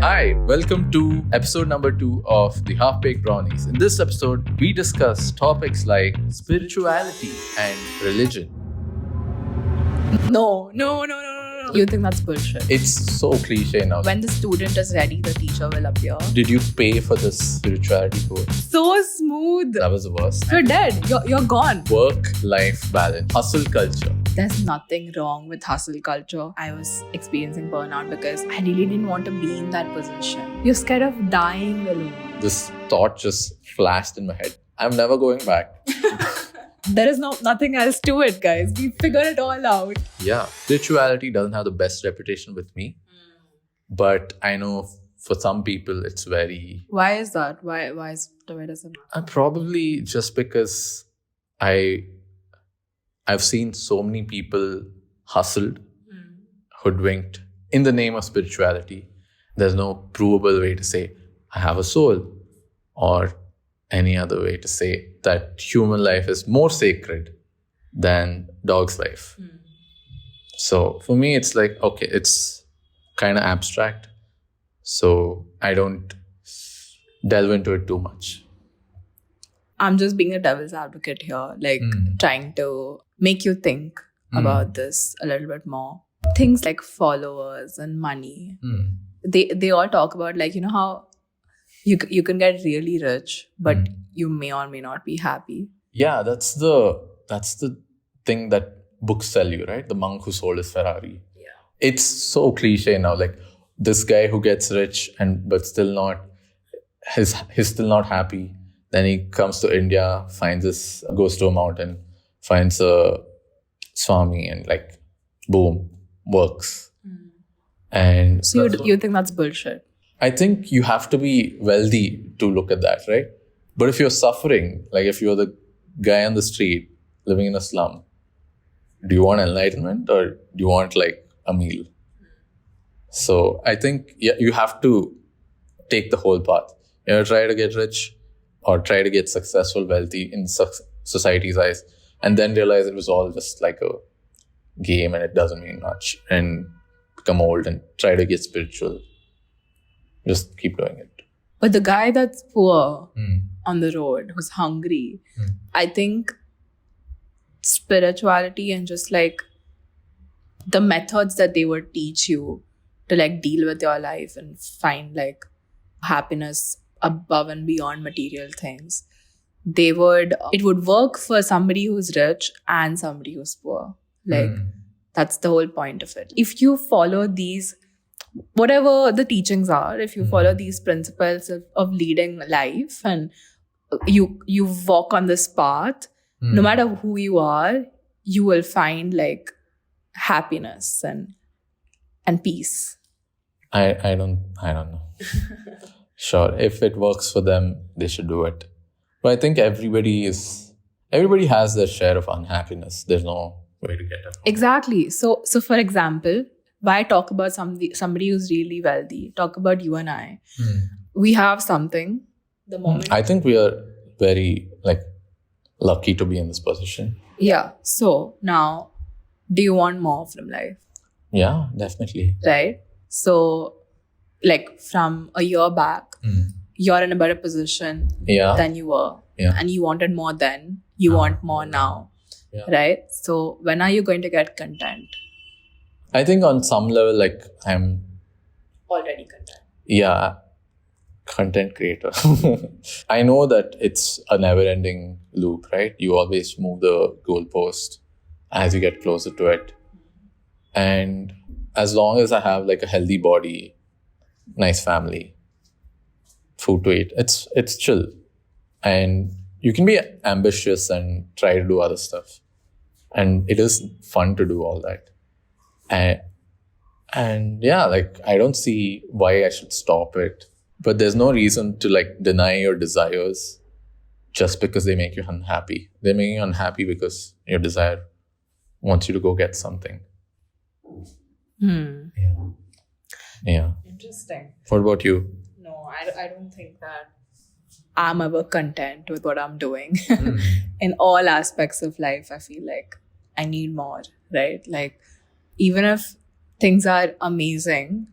Hi, welcome to episode number 2 of the Half-Baked Brownies. In this episode, we discuss topics like spirituality and religion. No. You think that's bullshit? It's so cliche now. When the student is ready, the teacher will appear. Did you pay for this spirituality course? So smooth. That was the worst. You're dead. You're gone. Work-life balance, hustle culture. There's nothing wrong with hustle culture. I was experiencing burnout because I really didn't want to be in that position. You're scared of dying alone. This thought just flashed in my head. I'm never going back. There is nothing else to it, guys. We figured it all out. Yeah, spirituality doesn't have the best reputation with me. But I know for some people it's very... Why is that? Why does it not? Probably just because I've seen so many people hustled, hoodwinked in the name of spirituality. There's no provable way to say, I have a soul, or any other way to say that human life is more sacred than dog's life. So for me, it's like, okay, it's kind of abstract. So I don't delve into it too much. I'm just being a devil's advocate here, trying to make you think about this a little bit more. Things like followers and money, they all talk about how you can get really rich, but you may or may not be happy. Yeah, that's the thing that books sell you, right? The monk who sold his Ferrari. Yeah. It's so cliche now. Like this guy who gets rich but still not, he's still not happy. Then he comes to India, goes to a mountain, finds a Swami, and boom, works. And so you think that's bullshit? I think you have to be wealthy to look at that, right? But if you're suffering, like if you're the guy on the street living in a slum, do you want enlightenment or do you want a meal? So I think you have to take the whole path. Try to get rich or try to get successful, wealthy in society's eyes, and then realize it was all just like a game and it doesn't mean much, and become old and try to get spiritual. Just keep doing it. But the guy that's poor on the road, who's hungry, I think spirituality and just the methods that they would teach you to deal with your life and find happiness above and beyond material things, it would work for somebody who's rich and somebody who's poor. That's the whole point of it. If you follow these, whatever the teachings are, if you follow these principles of leading life and you walk on this path, no matter who you are, you will find happiness and peace. I don't know. Sure, if it works for them, they should do it. But I think everybody has their share of unhappiness. There's no way to get it. Exactly. So for example, why talk about somebody who's really wealthy? Talk about you and I. We have something. The moment I think we are very lucky to be in this position. Yeah. So now, do you want more from life? Yeah, definitely. Right. So, from a year back, you're in a better position than you were, and you wanted more then. You want more now, right? So when are you going to get content? I think on some level, I'm already content. Yeah, content creator. I know that it's a never-ending loop, right? You always move the goalpost as you get closer to it. And as long as I have a healthy body, nice family, food to eat, it's chill. And you can be ambitious and try to do other stuff. And it is fun to do all that. And I don't see why I should stop it. But there's no reason to deny your desires just because they make you unhappy. They're making you unhappy because your desire wants you to go get something. Yeah. Interesting. What about you? No, I don't think that I'm ever content with what I'm doing. In all aspects of life, I feel like I need more, right? Even if things are amazing,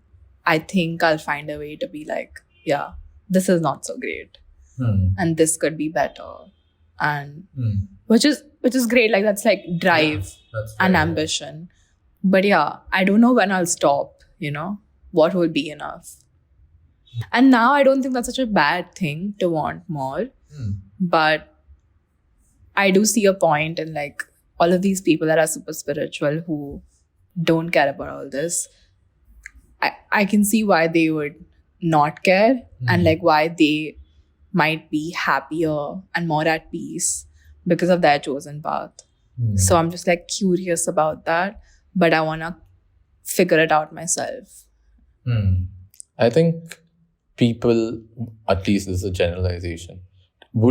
I think I'll find a way to be like, yeah, this is not so great. And this could be better. And which is great. Like that's like drive and ambition. But yeah, I don't know when I'll stop, what will be enough. And now I don't think that's such a bad thing to want more. But I do see a point in like all of these people that are super spiritual who don't care about all this. I can see why they would not care and like why they might be happier and more at peace because of their chosen path. So I'm just like curious about that, but I want to figure it out myself. I think people, at least this is a generalization,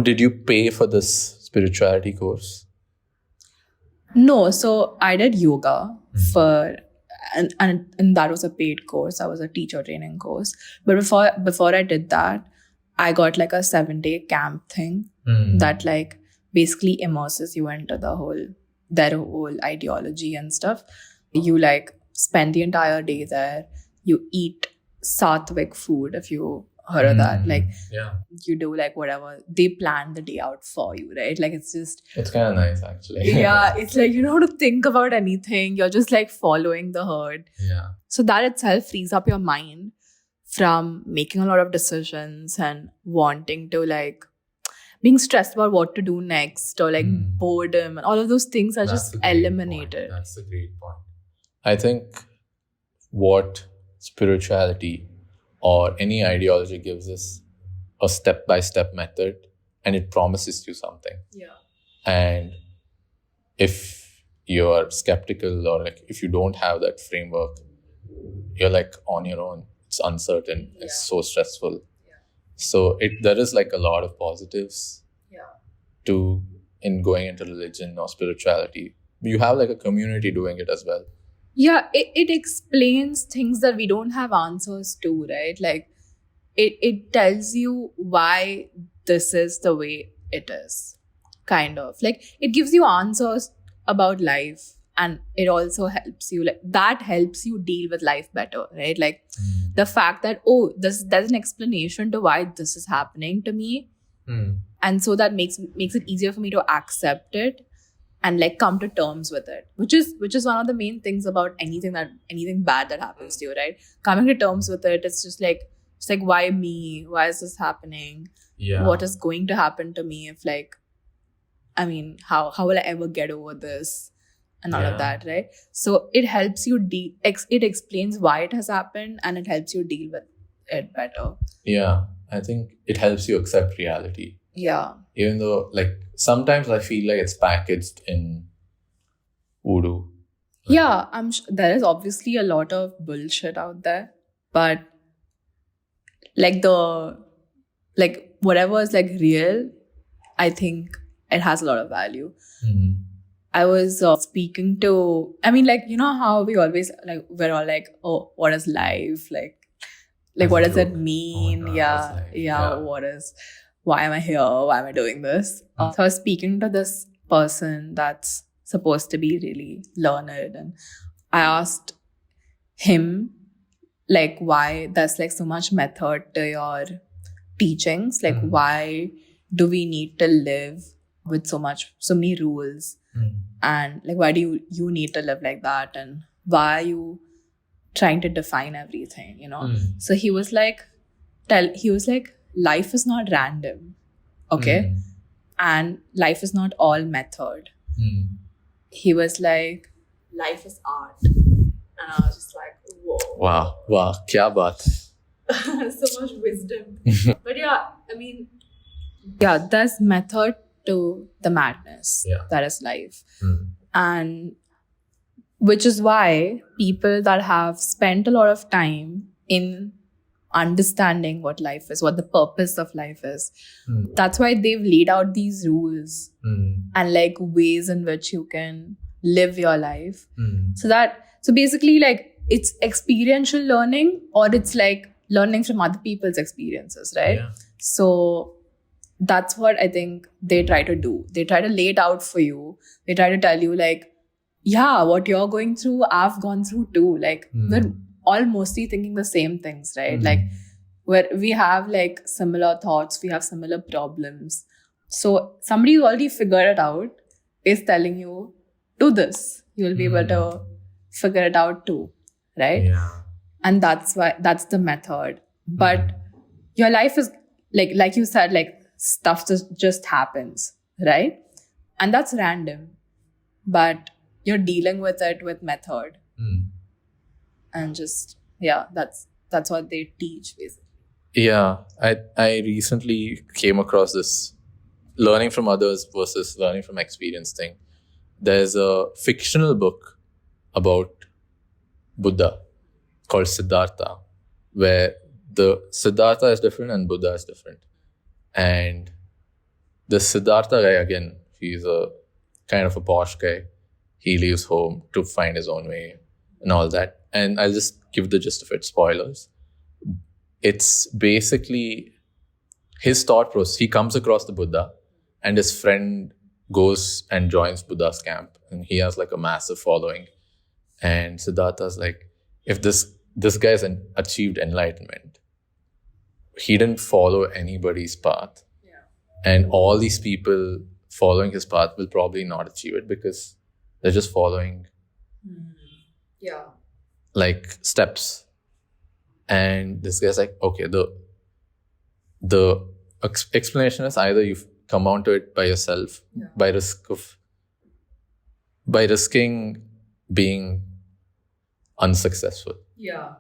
did you pay for this spirituality course? No, so I did yoga for, and that was a paid course. That was a teacher training course. But before I did that, I got like a 7-day camp thing that like basically immerses you into their whole ideology and stuff. You like spend the entire day there. You eat sattvic food, if you heard of that. Like you do like whatever. They plan the day out for you, right? Like it's kind of nice actually. Yeah, it's like you don't have to think about anything. You're just like following the herd. Yeah. So that itself frees up your mind from making a lot of decisions and wanting to like being stressed about what to do next or like boredom and all of those things are just eliminated. That's a great point. I think what spirituality or any ideology gives us a step-by-step method and it promises you something. Yeah. And if you're skeptical or like if you don't have that framework, you're like on your own. It's uncertain. Yeah. It's so stressful. Yeah. So there is like a lot of positives in going into religion or spirituality. You have like a community doing it as well. Yeah, it explains things that we don't have answers to, right? Like it tells you why this is the way it is, kind of. Like it gives you answers about life and it also helps you, like that helps you deal with life better, right? Like the fact that, there's an explanation to why this is happening to me. And so that makes it easier for me to accept it and like come to terms with it, which is one of the main things about anything bad that happens to you, right? Coming to terms with it, it's like why me? Why is this happening? Yeah. What is going to happen to me if like, I mean, how will I ever get over this and all of that, right? So it helps you it explains why it has happened and it helps you deal with it better. Yeah, I think it helps you accept reality. Yeah. Even though like sometimes I feel like it's packaged in voodoo. Yeah, I'm sure there is obviously a lot of bullshit out there, but like whatever is like real, I think it has a lot of value. I was speaking to, I mean, like, you know how we always like, we're all like, oh, what is life? Like what does it mean? Why am I here? Why am I doing this? So I was speaking to this person that's supposed to be really learned, and I asked him like why there's like so much method to your teachings. Like why do we need to live with so many rules? And like why do you need to live like that? And why are you trying to define everything, So he was like, life is not random, okay? And life is not all method. He was like, life is art. And I was just like, whoa. Wow, kya baat. So much wisdom. But yeah, I mean, there's method to the madness that is life. And which is why people that have spent a lot of time in understanding what life is, what the purpose of life is, that's why they've laid out these rules and like ways in which you can live your life. So basically like it's experiential learning, or it's like learning from other people's experiences, right? So that's what I think they try to do. They try to lay it out for you. They try to tell you like, what you're going through, I've gone through too. Like we're all mostly thinking the same things, right? Like where we have like similar thoughts, we have similar problems. So somebody who already figured it out is telling you, do this. You'll be able to figure it out too, right? Yeah. And that's the method. But your life is like you said, like stuff just happens, right? And that's random. But you're dealing with it with method. And just, yeah, that's what they teach basically. Yeah. I recently came across this learning from others versus learning from experience thing. There's a fictional book about Buddha called Siddhartha, where the Siddhartha is different and Buddha is different. And the Siddhartha guy, again, he's a kind of a posh guy. He leaves home to find his own way and all that. And I'll just give the gist of it, spoilers. It's basically his thought process. He comes across the Buddha and his friend goes and joins Buddha's camp. And he has like a massive following. And Siddhartha's like, if this guy's achieved enlightenment, he didn't follow anybody's path. Yeah. And all these people following his path will probably not achieve it because they're just following like steps. And this guy's like, okay, the explanation is either you come onto it by yourself by risking being unsuccessful. Yeah.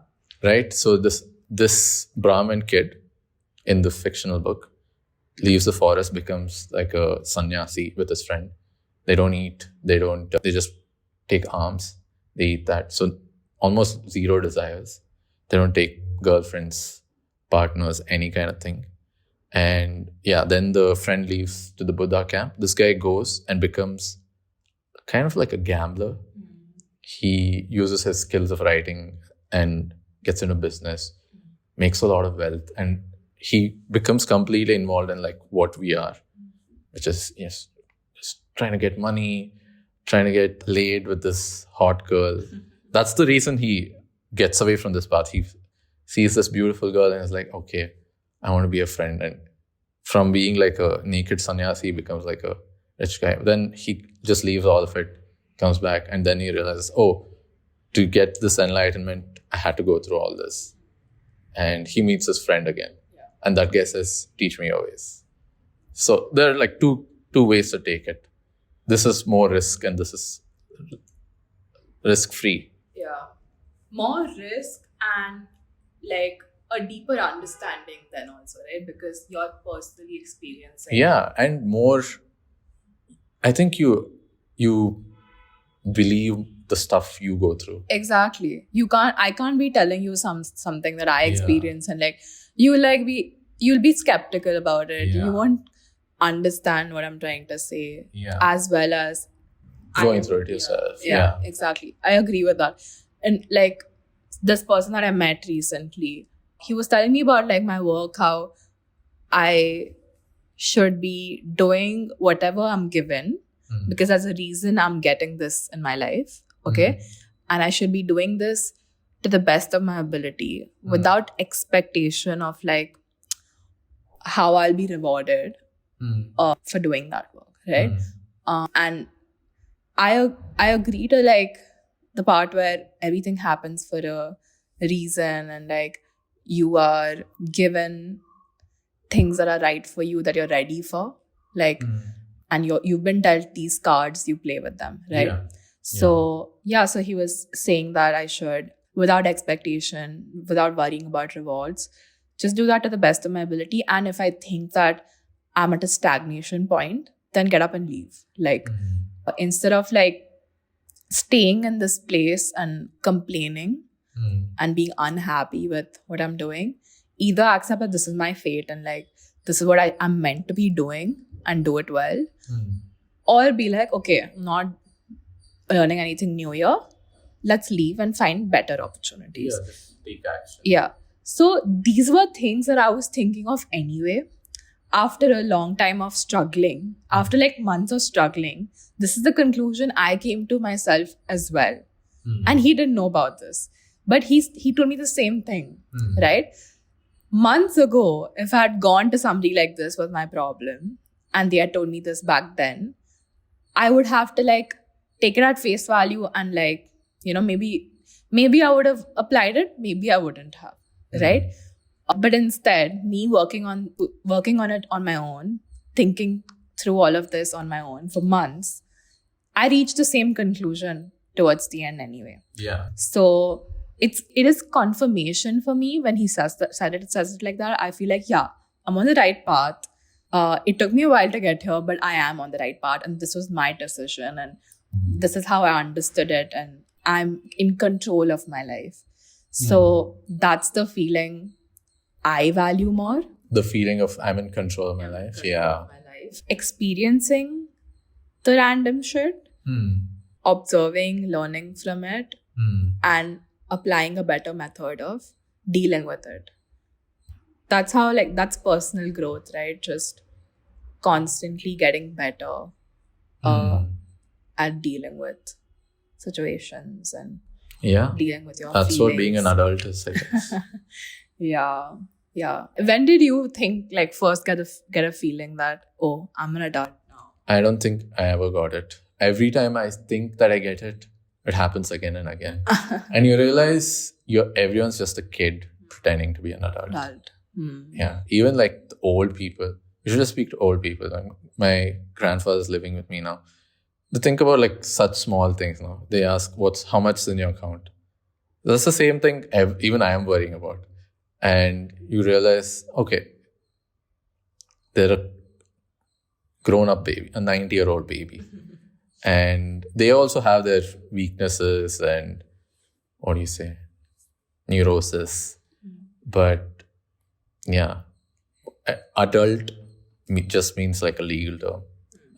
Right? So this Brahmin kid in the fictional book leaves the forest, becomes like a sannyasi with his friend. They don't eat, they just take alms, they eat that. So almost zero desires. They don't take girlfriends, partners, any kind of thing. And yeah, then the friend leaves to the Buddha camp. This guy goes and becomes kind of like a gambler. He uses his skills of writing and gets into business, makes a lot of wealth, and he becomes completely involved in like what we are, which is just trying to get money, trying to get laid with this hot girl. That's the reason he gets away from this path. He sees this beautiful girl and is like, okay, I want to be a friend. And from being like a naked sannyasi, he becomes like a rich guy. Then he just leaves all of it, comes back, and then he realizes, oh, to get this enlightenment, I had to go through all this. And he meets his friend again. Yeah. And that guy says, teach me your ways. So there are like two ways to take it. This is more risk and this is risk-free. Yeah. More risk and like a deeper understanding then also, right? Because you're personally experiencing. Yeah. And more, I think you believe the stuff you go through. Exactly. I can't be telling you something that I experience and like you'll be skeptical about it. Yeah. You won't understand what I'm trying to say as well as going through it yourself. Yeah, exactly. I agree with that. And like this person that I met recently, he was telling me about like my work, how I should be doing whatever I'm given because there's a reason I'm getting this in my life. Okay. And I should be doing this to the best of my ability without expectation of like how I'll be rewarded for doing that work. Right. And I agree to like the part where everything happens for a reason and like you are given things that are right for you, that you're ready for, like, and you've been dealt these cards, you play with them, right? So he was saying that I should, without expectation, without worrying about rewards, just do that to the best of my ability. And if I think that I'm at a stagnation point, then get up and leave. Like, instead of like staying in this place and complaining and being unhappy with what I'm doing, either accept that this is my fate and like this is what I'm meant to be doing and do it well, or be like, okay, I'm not learning anything new here, let's leave and find better opportunities. Just take action. Yeah. So these were things that I was thinking of anyway. After a long time of struggling, after like months of struggling, this is the conclusion I came to myself as well. And he didn't know about this. But he told me the same thing, right? Months ago, if I had gone to somebody like this was my problem, and they had told me this back then, I would have to like take it at face value and like, maybe I would have applied it, maybe I wouldn't have, right? But instead, me working on it on my own, thinking through all of this on my own for months, I reached the same conclusion towards the end anyway. Yeah. So it is confirmation for me when he says it like that. I feel like, yeah, I'm on the right path. It took me a while to get here, but I am on the right path, and this was my decision, and this is how I understood it, and I'm in control of my life. So that's the feeling I value more. The feeling of I'm in control of my life. Yeah. Experiencing the random shit, observing, learning from it, and applying a better method of dealing with it. That's how, like, that's personal growth, right? Just constantly getting better at dealing with situations and dealing with your That's feelings. what being an adult is, I guess. Yeah. When did you think, like, first get a feeling that, oh, I'm an adult now? I don't think I ever got it. Every time I think that I get it, it happens again and again. And you realize everyone's just a kid pretending to be an adult. Yeah. Even like the old people. You should just speak to old people. My grandfather's living with me now. They think about like such small things now. They ask, how much is in your account? That's the same thing even I am worrying about. And you realize, okay, they're a grown-up baby, a 90-year-old baby. And they also have their weaknesses and, neurosis. But yeah, adult just means like a legal term.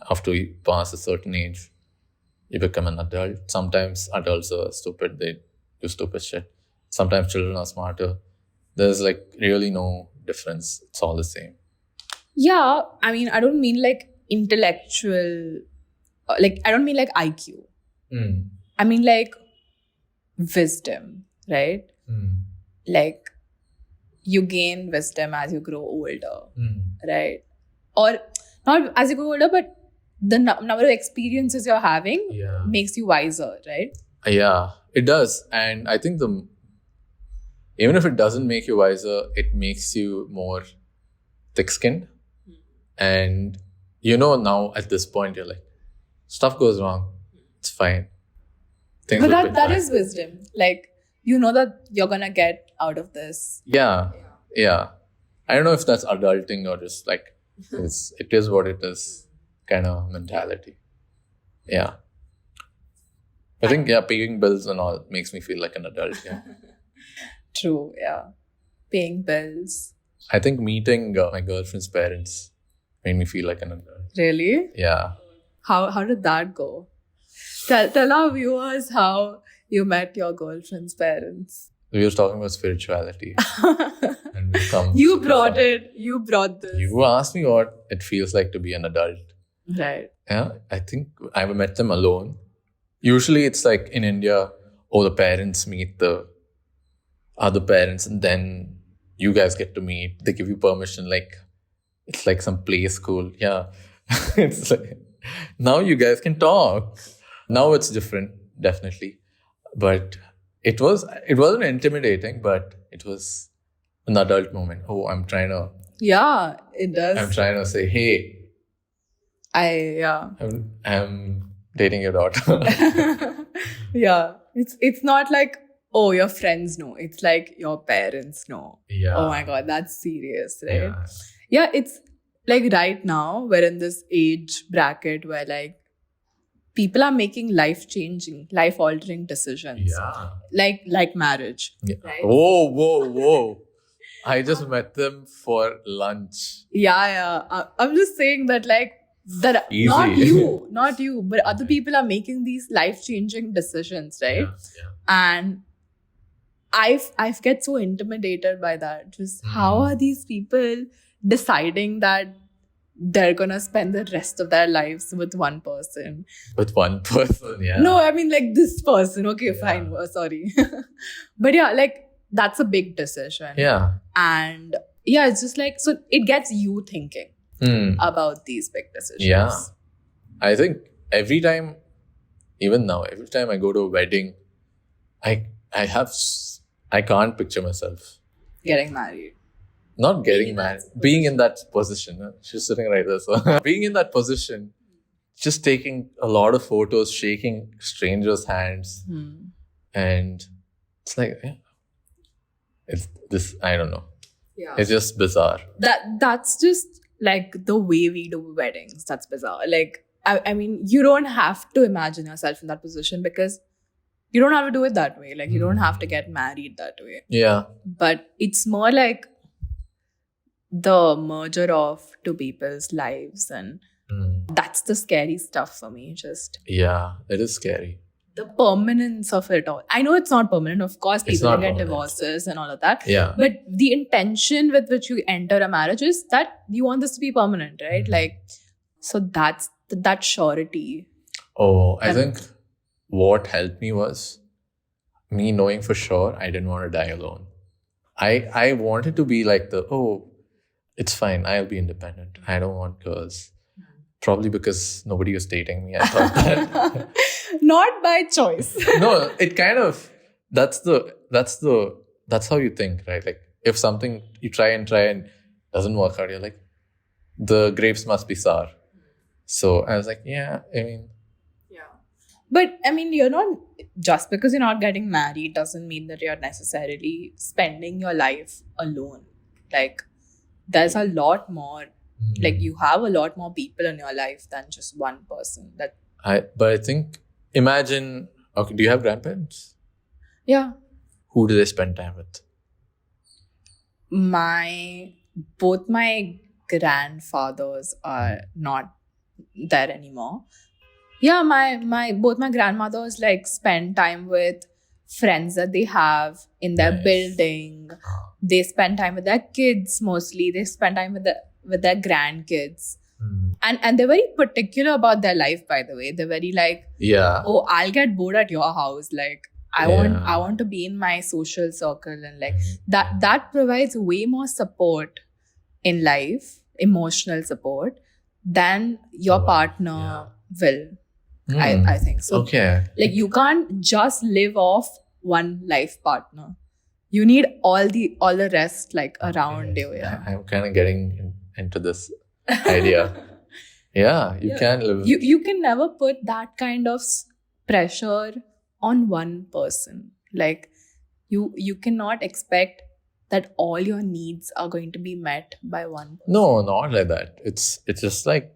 After you pass a certain age, you become an adult. Sometimes adults are stupid, they do stupid shit. Sometimes children are smarter. There's like really no difference. It's all the same. Yeah, I mean, I don't mean like intellectual, like, I don't mean like IQ. I mean like wisdom, right? Like, you gain wisdom as you grow older, right? Or not as you grow older, but the number of experiences you're having makes you wiser, right? Yeah, it does. And I think even if it doesn't make you wiser, it makes you more thick-skinned. And now at this point, you're like, stuff goes wrong. It's fine. But that is wisdom. Like, you know that you're going to get out of this. Yeah. I don't know if that's adulting or just like, it is what it is kind of mentality. Yeah. I think, paying bills and all makes me feel like an adult. Yeah. True, yeah. Paying bills. I think meeting my girlfriend's parents made me feel like an adult. Really? Yeah. How did that go? Tell our viewers how you met your girlfriend's parents. We were talking about spirituality. And You brought this. You asked me what it feels like to be an adult. Right. Yeah, I think I met them alone. Usually it's like in India, the parents meet the other parents and then you guys get to meet. They give you permission, like it's like some play school. Yeah. It's like, now you guys can talk. Now it's different, definitely. But it wasn't intimidating, but it was an adult moment. I'm trying to... Yeah, it does. I'm trying to say, hey... I'm dating your daughter. Yeah. It's not like, your friends know. It's like your parents know. Yeah. Oh my God, that's serious, right? Yeah, it's like right now we're in this age bracket where like people are making life-changing, life-altering decisions. Yeah. Like marriage. Yeah. Right? Whoa. I just met them for lunch. Yeah. I'm just saying that like, that easy. not you, but other people are making these life-changing decisions, right? Yeah. And I get so intimidated by that. Just how are these people deciding that they're gonna spend the rest of their lives with one person. With one person, yeah. No, I mean like this person. Okay, Yeah. fine. Sorry. But yeah, like that's a big decision. Yeah. And yeah, it's just like, so it gets you thinking about these big decisions. Yeah. I think every time, even now, every time I go to a wedding, I can't picture myself Getting married. not getting married, being in that position. She's sitting right there. So being in that position, just taking a lot of photos, shaking strangers' hands, and it's like, it's this. I don't know. Yeah. It's just bizarre. That's just like the way we do weddings. That's bizarre. Like, I mean, you don't have to imagine yourself in that position because you don't have to do it that way. Like, you don't have to get married that way. Yeah. But it's more like the merger of two people's lives, and that's the scary stuff for me. Just Yeah, it is scary. the permanence of it all. I know it's not permanent. Of course, It's people not get permanent. divorces and all of that. Yeah. But the intention with which you enter a marriage is that you want this to be permanent, right? Like, so that's that surety. Oh, I think what helped me was me knowing for sure I didn't want to die alone. I wanted to be like it's fine, I'll be independent. I don't want girls. Probably because nobody was dating me. I thought that. Not by choice. No, it kind of that's how you think, right? Like if something you try and doesn't work out, you're like, the grapes must be sour. So I was like, yeah, I mean, But I mean, you're not, just because you're not getting married doesn't mean that you're necessarily spending your life alone. Like, there's a lot more, like, you have a lot more people in your life than just one person. But I think, imagine, okay, do you have grandparents? yeah, Who do they spend time with? both my grandfathers are not there anymore. Yeah, both my grandmothers like spend time with friends that they have in their Nice. building. They spend time with their kids mostly. They spend time with their grandkids. And they're very particular about their life, by the way. They're very like, Yeah. oh, I'll get bored at your house. Like, I want to be in my social circle, and like that provides way more support in life, emotional support, than your partner will. I think so. Okay. Like, you can't just live off one life partner. You need all the rest like around you. Yeah. I'm kind of getting into this idea. Yeah, you can live. You can never put that kind of pressure on one person. Like, you cannot expect that all your needs are going to be met by one person. No, not like that. It's just like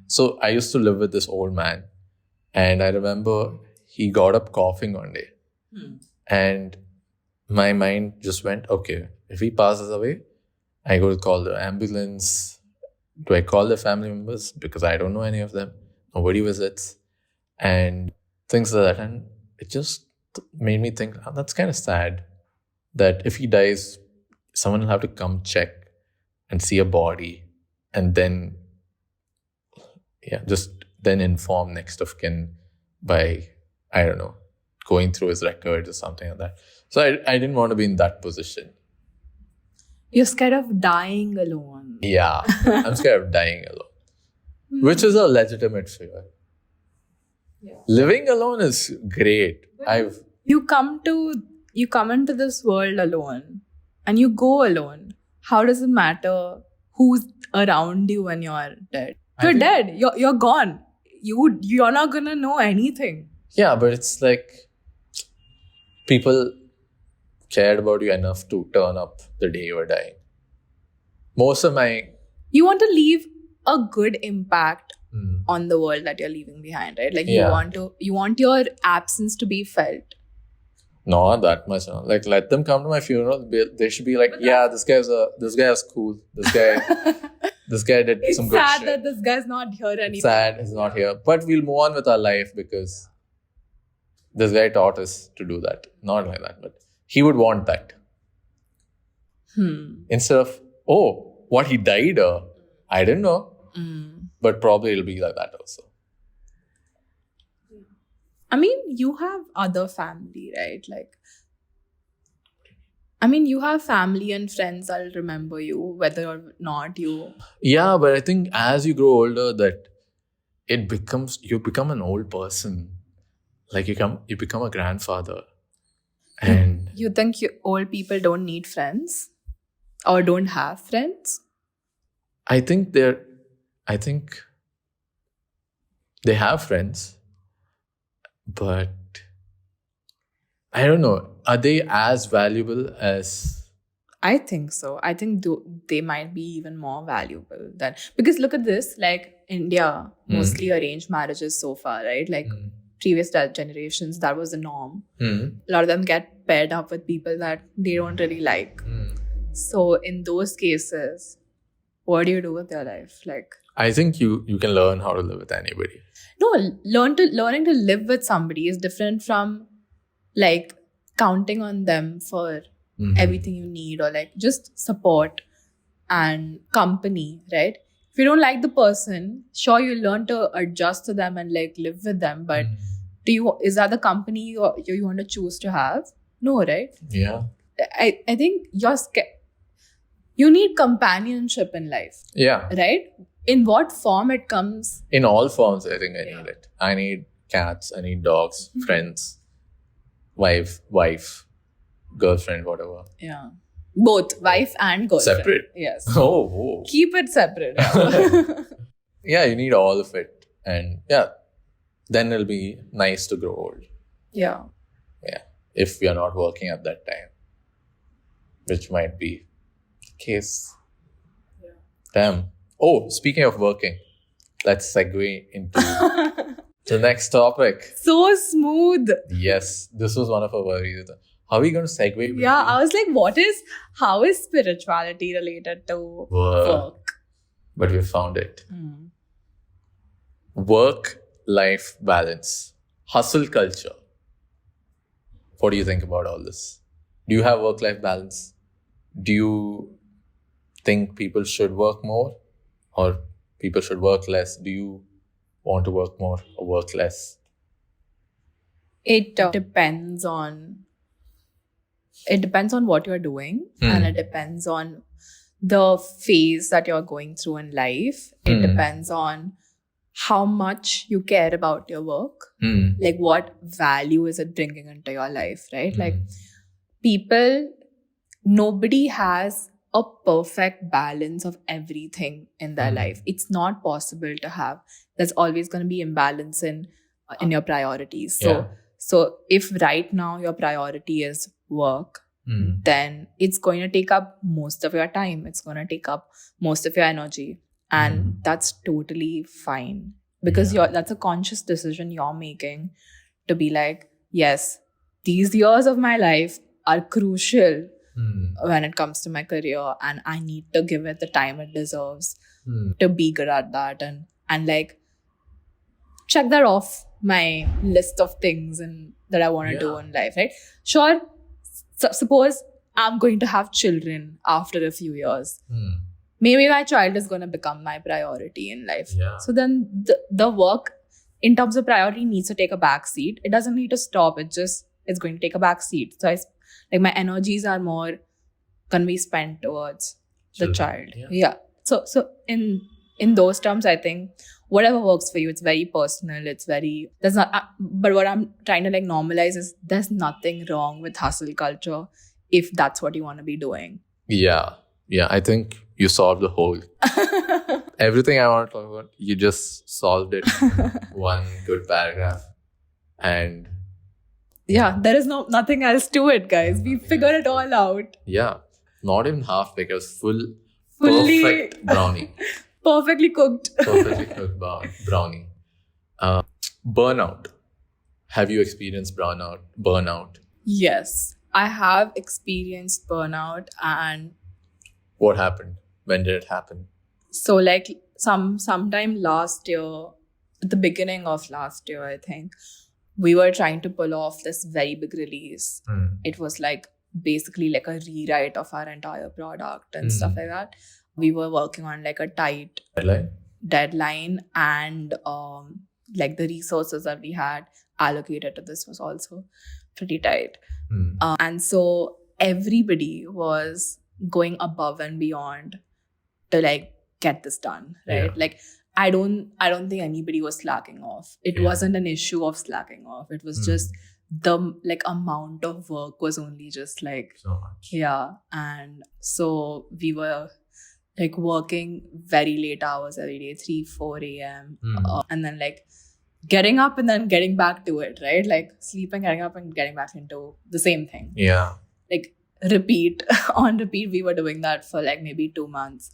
so I used to live with this old man, and I remember he got up coughing one day, and my mind just went, okay, if he passes away, I go to call the ambulance. Do I call the family members? Because I don't know any of them. Nobody visits. And things like that. And it just made me think, that's kind of sad that if he dies, someone will have to come check and see a body and then, just then inform next of kin by, I don't know, going through his records or something like that. So I didn't want to be in that position. You're scared of dying alone. Yeah, I'm scared of dying alone, which is a legitimate fear. Yeah. Living alone is great. You come into this world alone, and you go alone. How does it matter who's around you when you're dead? You're dead. You're gone. You're not gonna know anything. Yeah, but it's like people cared about you enough to turn up the day you were dying. You want to leave a good impact on the world that you're leaving behind, right? Like, you want your absence to be felt. Not that much. No. Like, let them come to my funeral. They should be like, this guy is cool. This guy did some good shit. It's sad that this guy's not here anymore. It's sad he's not here. But we'll move on with our life because this guy taught us to do that. Not like that, but he would want that. Instead of, what he died I didn't know, but probably it'll be like that also. I mean, you have other family, right? Like, I mean, you have family and friends that'll remember you, whether or not you. Yeah, but I think as you grow older, that you become an old person. Like you become a grandfather, and You think old people don't need friends or don't have friends? I think they have friends, but I don't know. Are they as valuable as? I think so. I think they might be even more valuable than, because look at this, like India, mostly arranged marriages so far, right? Like previous generations, that was the norm. A lot of them get paired up with people that they don't really like. So in those cases, what do you do with your life? Like, I think you can learn how to live with anybody. no, learning to live with somebody is different from like counting on them for everything you need, or like just support and company, right? If you don't like the person, sure, you learn to adjust to them and like live with them, but is that the company you want to choose to have? No, right? Yeah. I think you need companionship in life. Yeah. Right? In what form it comes? In all forms, I think I need it. I need cats, I need dogs, friends, wife, girlfriend, whatever. Yeah. Both wife and girlfriend. Separate? Yes. Oh. Keep it separate. Yeah. Yeah, you need all of it. And yeah, then it'll be nice to grow old. Yeah. Yeah. If we are not working at that time, which might be the case. Yeah. Damn. Oh, speaking of working, let's segue into the next topic. So smooth. Yes, this was one of our worries. How are we going to segue? Yeah, I was like, how is spirituality related to work? But we found it. Work-life balance. Hustle culture. What do you think about all this? Do you have work-life balance? Do you think people should work more or people should work less? Do you want to work more or work less? It depends on what you're doing, and it depends on the phase that you're going through in life. It depends on how much you care about your work. Like what value is it bringing into your life, right? Like nobody has a perfect balance of everything in their life. It's not possible to have. There's always going to be imbalance in your priorities. So if right now your priority is work, then it's going to take up most of your time. It's going to take up most of your energy. And that's totally fine. Because that's a conscious decision you're making to be like, yes, these years of my life are crucial when it comes to my career, and I need to give it the time it deserves to be good at that, and like check that off my list of things and that I want to do in life, right? Sure, suppose I'm going to have children after a few years. Maybe my child is going to become my priority in life. So then the work in terms of priority needs to take a back seat. It doesn't need to stop. It's going to take a back seat. So my energies are more going to be spent towards the child. Yeah. So in those terms, I think whatever works for you, it's very personal. But what I'm trying to like normalize is there's nothing wrong with hustle culture if that's what you want to be doing. Yeah. I think you solved the whole. Everything I want to talk about, you just solved it. One good paragraph. And there is nothing else to it, guys. We figured it all out. Yeah. Not even half because Fully perfect brownie. Perfectly cooked. Perfectly cooked brownie. Burnout. Have you experienced burnout? Yes. I have experienced burnout. And what happened? When did it happen? So like sometime last year, at the beginning of last year, I think, we were trying to pull off this very big release. It was like basically like a rewrite of our entire product and stuff like that. We were working on like a tight deadline, and like the resources that we had allocated to this was also pretty tight. And so everybody was going above and beyond to like get this done, right? Like I don't think anybody was slacking off. It wasn't an issue of slacking off. It was just the like amount of work was only just like so much. And so we were like working very late hours every day, 3-4 a.m. And then like getting up and then getting back to it, right? Like sleeping, getting up and getting back into the same thing. Like repeat on repeat. We were doing that for like maybe 2 months.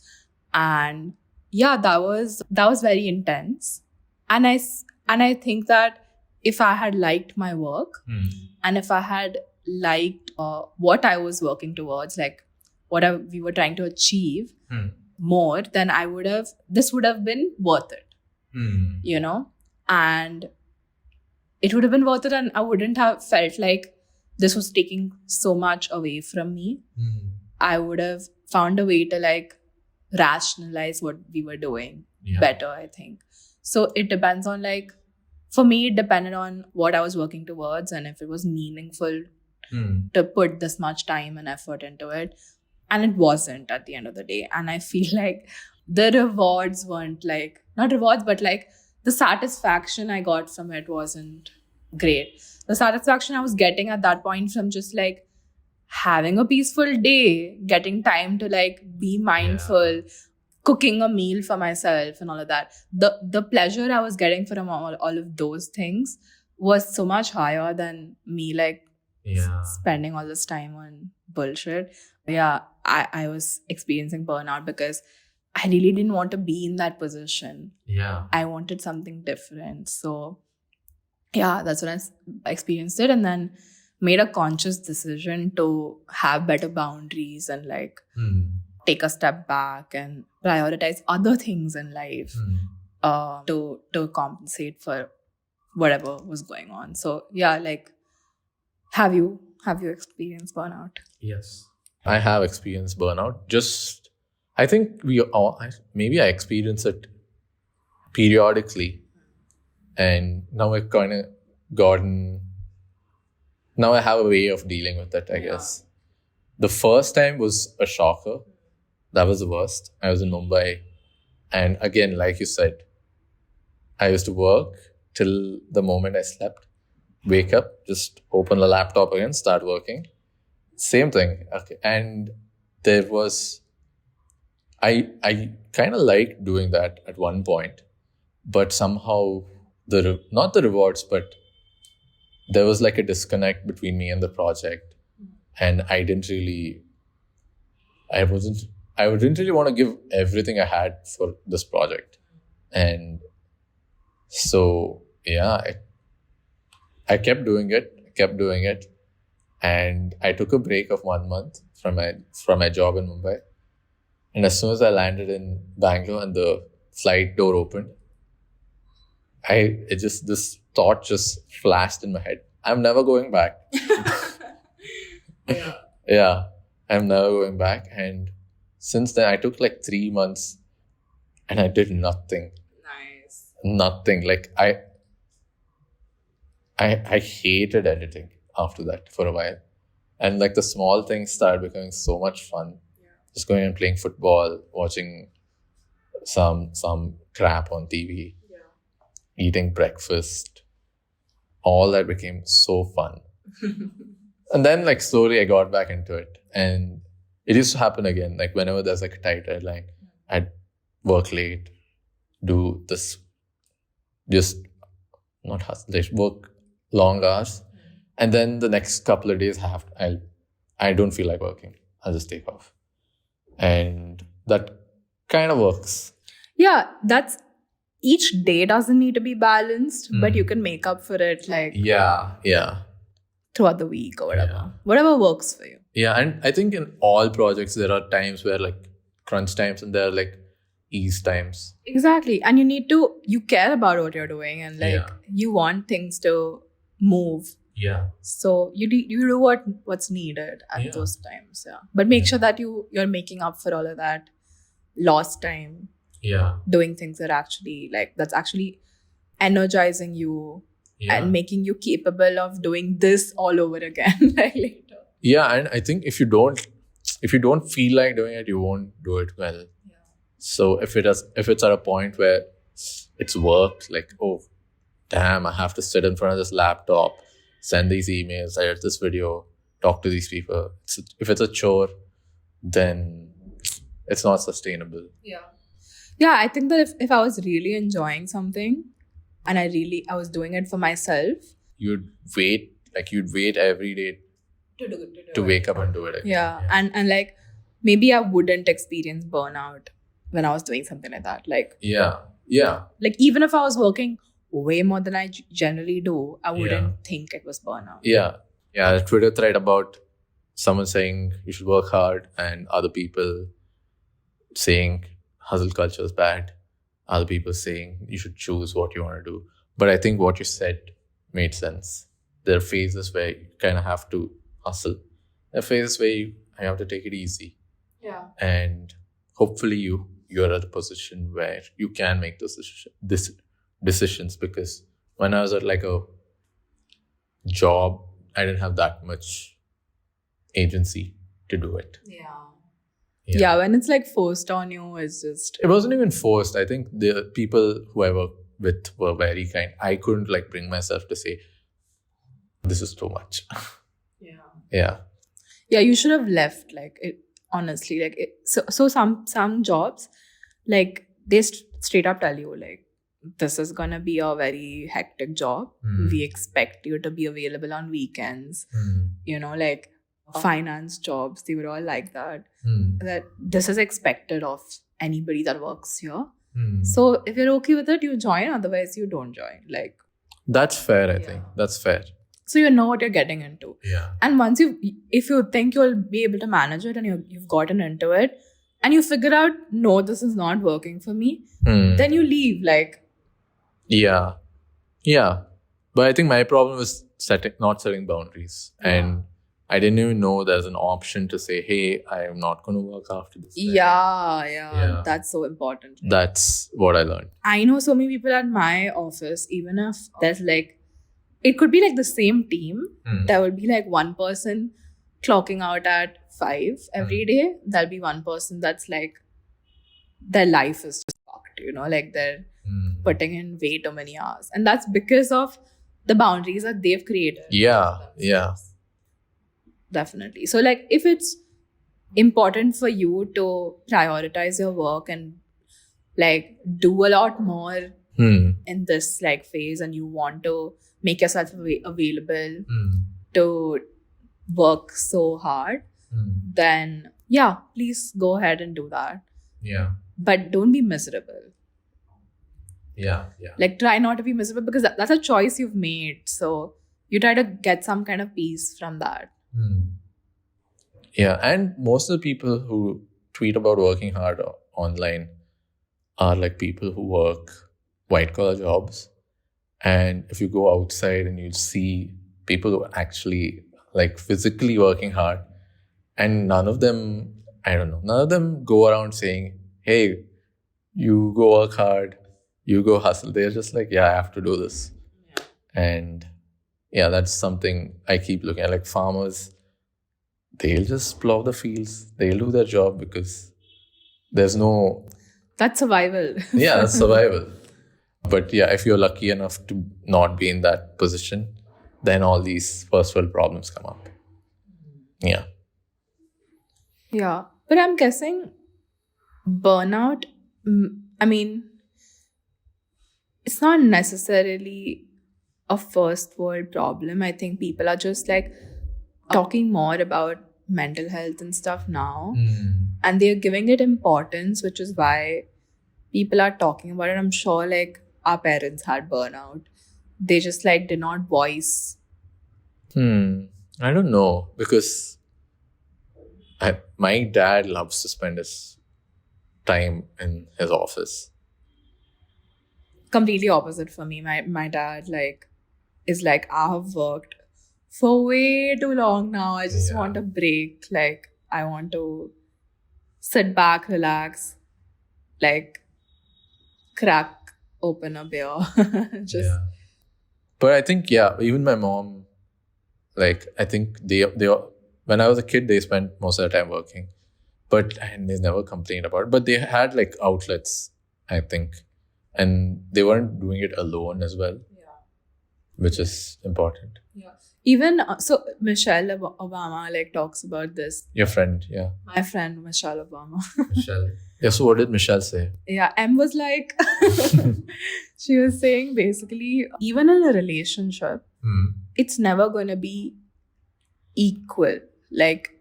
And that was very intense. And I think that if I had liked my work and if I had liked what I was working towards, like we were trying to achieve more, then this would have been worth it, you know? And it would have been worth it, and I wouldn't have felt like this was taking so much away from me. I would have found a way to like rationalize what we were doing better, I think. So it depends on like, for me, it depended on what I was working towards and if it was meaningful to put this much time and effort into it. And it wasn't at the end of the day. And I feel like the rewards weren't like, not rewards, but like the satisfaction I got from it wasn't great. The satisfaction I was getting at that point from just like having a peaceful day, getting time to like be mindful, cooking a meal for myself and all of that. The pleasure I was getting from all of those things was so much higher than me like spending all this time on bullshit. I was experiencing burnout because I really didn't want to be in that position. I wanted something different. So that's when I experienced it, and then made a conscious decision to have better boundaries and like take a step back and prioritize other things in life to compensate for whatever was going on. So like, have you experienced burnout? Yes, I have experienced burnout. Just I think maybe I experience it periodically, and now I've kind of gotten. Now I have a way of dealing with it, I guess. The first time was a shocker. That was the worst. I was in Mumbai. And again, like you said, I used to work till the moment I slept. Wake up, just open the laptop again, start working. Same thing. Okay. And there was... I kind of liked doing that at one point. But somehow, not the rewards, but there was like a disconnect between me and the project, and I didn't really want to give everything I had for this project. And so I kept doing it, and I took a break of 1 month from my job in Mumbai. And as soon as I landed in Bangalore and the flight door opened, this thought just flashed in my head. I'm never going back. I'm never going back. And since then, I took like 3 months and I did nothing. Nice. Nothing. Like I hated editing after that for a while. And like the small things started becoming so much fun. Just going and playing football, watching some crap on TV. Eating breakfast, all that became so fun. And then like slowly I got back into it, and it used to happen again. Like whenever there's like a tight deadline, I'd work late, do this, just not hustle, just work long hours, and then the next couple of days I don't feel like working. I'll just take off, and that kind of works. That's. Each day doesn't need to be balanced, but you can make up for it like throughout the week or whatever. Whatever works for you. And I think in all projects there are times where like crunch times and there are like ease times. Exactly. And you care about what you're doing, and like you want things to move. So you do what's needed at those times. But make sure that you're making up for all of that lost time Yeah. doing things that actually that's actually energizing you Yeah. and making you capable of doing this all over again like later. Yeah, and I think if you don't feel like doing it, you won't do it well. Yeah. So if it's at a point where it's work, like, oh damn, I have to sit in front of this laptop, send these emails, edit this video, talk to these people. If it's a chore, then it's not sustainable. Yeah, I think that if I was really enjoying something and I was doing it for myself, You'd wait every day to wake up and do it again. yeah. And like maybe I wouldn't experience burnout when I was doing something like that. Like Yeah. like even if I was working way more than I generally do, I wouldn't think it was burnout. Yeah. A Twitter thread about someone saying you should work hard and other people saying hustle culture is bad. Other people saying you should choose what you want to do. But I think what you said made sense. There are phases where you kind of have to hustle. There are phases where you have to take it easy. Yeah. And hopefully you're at a position where you can make those decisions, because when I was at like a job, I didn't have that much agency to do it. Yeah, when it's like forced on you, it's just... It wasn't even forced. I think the people who I worked with were very kind. I couldn't like bring myself to say, this is too much. Yeah. Yeah, you should have left, like, it, honestly. Like, so some jobs, like, they straight up tell you, like, this is gonna be a very hectic job. We expect you to be available on weekends. You know, like, finance jobs, they were all like that. That this is expected of anybody that works here. So if you're okay with it, you join. Otherwise, you don't join. Like, that's fair. I think that's fair. So you know what you're getting into. Yeah. And once if you think you'll be able to manage it and you've gotten into it and you figure out, no, this is not working for me, then you leave. Like, yeah. But I think my problem was not setting boundaries. And I didn't even know there's an option to say, hey, I am not going to work after this. Yeah. That's so important. That's what I learned. I know so many people at my office, even if there's like, it could be like the same team. There will be like one person clocking out at 5 every day. There'll be one person that's like, their life is just fucked, you know, like they're putting in way too many hours. And that's because of the boundaries that they've created. Yeah. Definitely. So like if it's important for you to prioritize your work and like do a lot more in this like phase, and you want to make yourself available to work so hard, then yeah, please go ahead and do that. Yeah. But don't be miserable. Yeah. Like try not to be miserable, because that's a choice you've made. So you try to get some kind of peace from that. Yeah, and most of the people who tweet about working hard online are like people who work white collar jobs. And if you go outside and you see people who are actually like physically working hard, and none of them go around saying, hey, you go work hard, you go hustle. They're just like, yeah, I have to do this. And yeah, that's something I keep looking at. Like farmers, they'll just plow the fields. They'll do their job because there's no... That's survival. Yeah, that's survival. But yeah, if you're lucky enough to not be in that position, then all these first world problems come up. Yeah. Yeah. But I'm guessing burnout, I mean, it's not necessarily a first world problem. I think people are just like talking more about mental health and stuff now, and they're giving it importance, which is why people are talking about it. I'm sure like our parents had burnout. They just like did not voice. I don't know, because my dad loves to spend his time in his office. Completely opposite for me. My dad like is like, I have worked for way too long now. I just want a break. Like I want to sit back, relax, like crack open a beer. Just Yeah. But I think, even my mom, like, I think they when I was a kid, they spent most of the time working, and they never complained about it. But they had like outlets, I think, and they weren't doing it alone as well, which is important. Yeah. Even so, Michelle Obama like talks about this. Your friend, yeah. My friend Michelle Obama. Michelle. Yeah, so what did Michelle say? Yeah, M was like, she was saying basically, even in a relationship, it's never going to be equal. Like,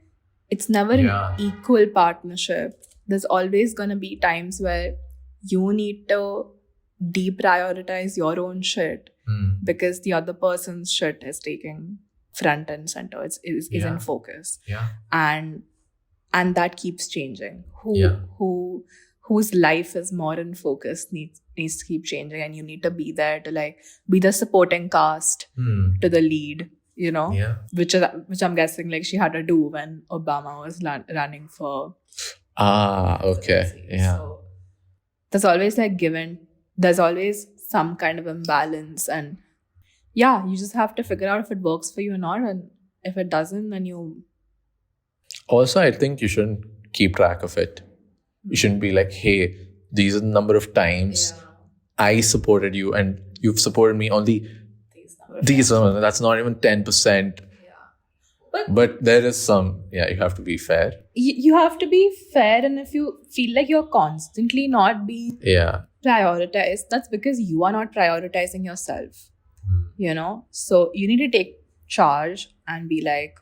it's never an equal partnership. There's always going to be times where you need to deprioritize your own shit because the other person's shit is taking front and center. Is in focus. Yeah. And that keeps changing. Whose life is more in focus needs to keep changing, and you need to be there to like be the supporting cast to the lead, you know, which I'm guessing like she had to do when Obama was running for. Okay, yeah. So there's always like there's always some kind of imbalance, and you just have to figure out if it works for you or not, and if it doesn't, then you. Also, I think you shouldn't keep track of it. You shouldn't be like, hey, these are the number of times I supported you and you've supported me only these numbers. That's not even 10%. But there is some, you have to be fair. You have to be fair, and if you feel like you're constantly not being prioritized, that's because you are not prioritizing yourself. You know? So you need to take charge and be like,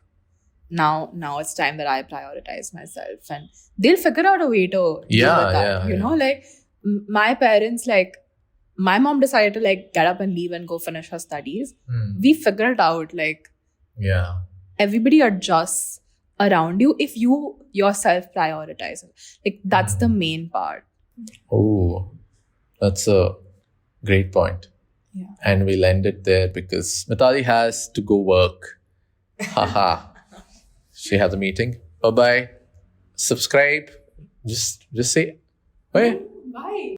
now it's time that I prioritize myself, and they'll figure out a way to deal with that. You know, like my parents, like my mom decided to like get up and leave and go finish her studies. We figured out like everybody adjusts around you if you yourself prioritize it. Like that's the main part. Oh, that's a great point. Yeah. And we'll end it there because Mitali has to go work. Haha. She has a meeting. Bye-bye. Subscribe. Just say bye. Bye.